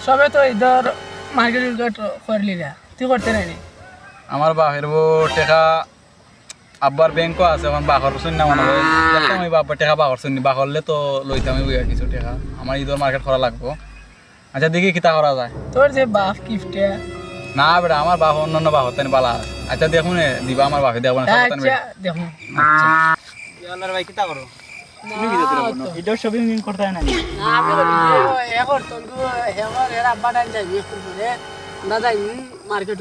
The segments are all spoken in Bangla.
সবে তো ইধর মার্কেট করলি না তুই করতে নাই আমার বাপের বউ টেকা আব্বার ব্যাংকও আছে এখন বাঘর শুন না মনে হয় আমি বাবার টেকা বাঘর শুনি বাঘরলে তো লইতাম কিছু টেকা আমার ঈদের মার্কেট করা লাগবো আচ্ছা দেখি কিতা করা যায় তোর যে বাপ গিফটে না বেটা আমার বাপ অন্যান্য বাপ হতেন বালা আছে। আচ্ছা দেখুন দিবা আমার বাপে দেখবো না আচ্ছা দেখো ইয়াল্লার ভাই কিতা করো তুমি কি দিতে পারো এটা শপিং করতে হয় না আমি এখন তো হেমার এর আব্বা টাইম যাই স্কুল করে না যাই মার্কেট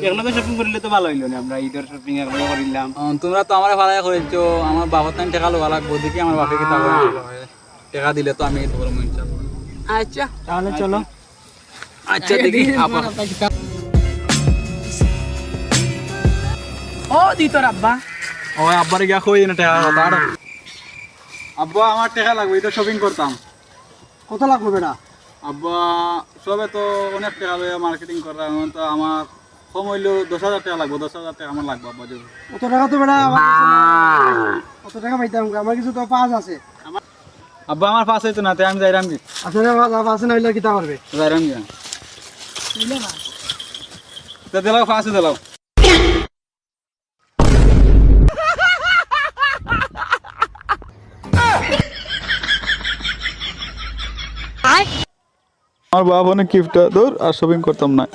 এগুলো তো শপিং করলে তো ভালো হইলো না আমরা ঈদের শপিং এগুলো করিলাম তোমরা তো আমার ভাড়া করেছো আমার বাবার টাইম টেকা লোয়া লাগবো দেখি আমার বাপে কিতা করে টেকা দিলে তো আমি তোমার মন চাবো আচ্ছা তাহলে চলো আচ্ছা দেখি আবার ও দি তোর আব্বা ও আব্বারে গিয়া কই না টেকা কথা আর আব্বা আমার টেকা লাগবে এটা শপিং করতাম কত লাগবে বেটা আব্বা সবে তো অনেক টাকা লইয়া মার্কেটিং করা এখন তো আমার কম হইলেও 10,000 টাকা লাগবে 10,000 টাকা আমার লাগবে আব্বা যদি কত টাকা তো বেটা আমার কত টাকা পাইতাম আমার কিছু তো পাঁচ আছে আব্বা আমার পাশে তো না তাই আমি যাইরাম কি আসলে পাঁচ না হইলে কিতা করবে যাইরাম কি তা দিলাও পাশে দিলাও আমার বাবা অনেক গিফট দূর আর শপিং করতাম না